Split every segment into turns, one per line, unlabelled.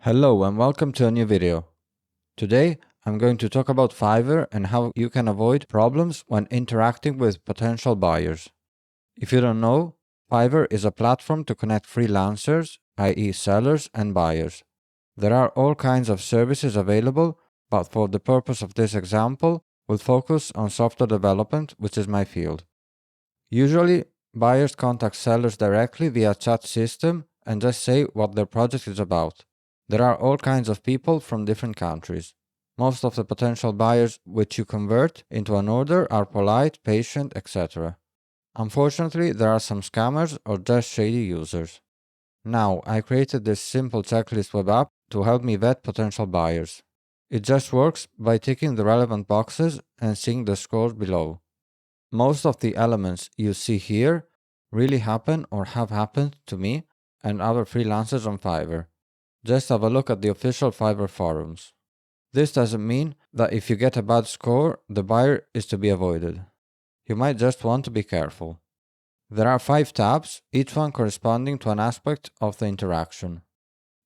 Hello and welcome to a new video. Today I'm going to talk about Fiverr and how you can avoid problems when interacting with potential buyers. If you don't know, Fiverr is a platform to connect freelancers, i.e. sellers and buyers. There are all kinds of services available, but for the purpose of this example, we'll focus on software development, which is my field. Usually, buyers contact sellers directly via chat system and just say what their project is about. There are all kinds of people from different countries. Most of the potential buyers which you convert into an order are polite, patient, etc. Unfortunately, there are some scammers or just shady users. Now, I created this simple checklist web app to help me vet potential buyers. It just works by ticking the relevant boxes and seeing the scores below. Most of the elements you see here really happen or have happened to me and other freelancers on Fiverr. Just have a look at the official Fiverr forums. This doesn't mean that if you get a bad score, the buyer is to be avoided. You might just want to be careful. There are 5 tabs, each one corresponding to an aspect of the interaction.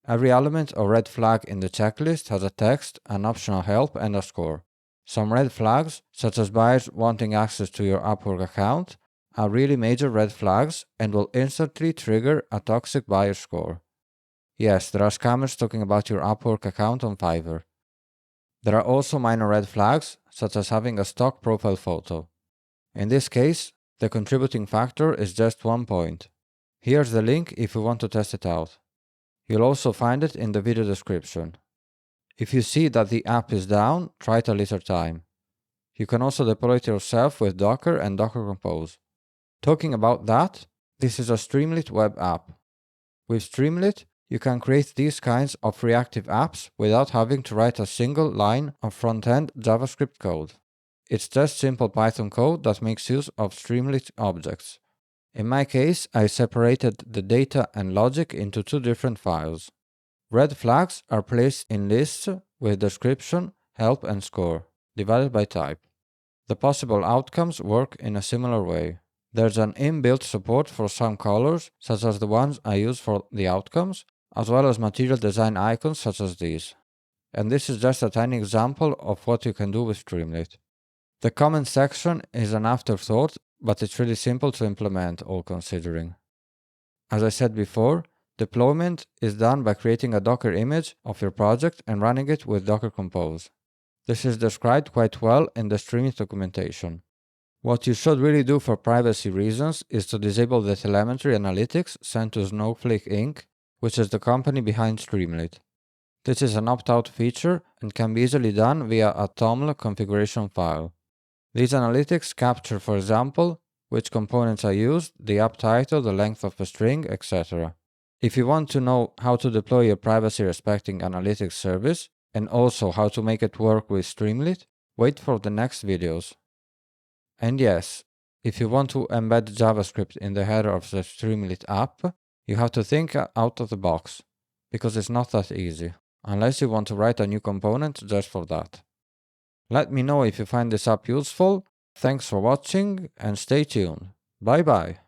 Every element or red flag in the checklist has a text, an optional help, and a score. Some red flags, such as buyers wanting access to your Upwork account, are really major red flags and will instantly trigger a toxic buyer score. Yes, there are scammers talking about your Upwork account on Fiverr. There are also minor red flags, such as having a stock profile photo. In this case, the contributing factor is just 1 point. Here's the link if you want to test it out. You'll also find it in the video description. If you see that the app is down, try it a later time. You can also deploy it yourself with Docker and Docker Compose. Talking about that, this is a Streamlit web app. With Streamlit, you can create these kinds of reactive apps without having to write a single line of front-end JavaScript code. It's just simple Python code that makes use of Streamlit objects. In my case, I separated the data and logic into 2 different files. Red flags are placed in lists with description, help and score, divided by type. The possible outcomes work in a similar way. There's an inbuilt support for some colors, such as the ones I use for the outcomes, as well as material design icons such as these. And this is just a tiny example of what you can do with Streamlit. The comment section is an afterthought, but it's really simple to implement, all considering. As I said before, deployment is done by creating a Docker image of your project and running it with Docker Compose. This is described quite well in the Streamlit documentation. What you should really do for privacy reasons is to disable the telemetry analytics sent to Snowflake Inc., which is the company behind Streamlit. This is an opt-out feature and can be easily done via a TOML configuration file. These analytics capture, for example, which components are used, the app title, the length of a string, etc. If you want to know how to deploy your privacy-respecting analytics service, and also how to make it work with Streamlit, wait for the next videos. And yes, if you want to embed JavaScript in the header of the Streamlit app, you have to think out of the box, because it's not that easy, unless you want to write a new component just for that. Let me know if you find this app useful. Thanks for watching and stay tuned. Bye bye.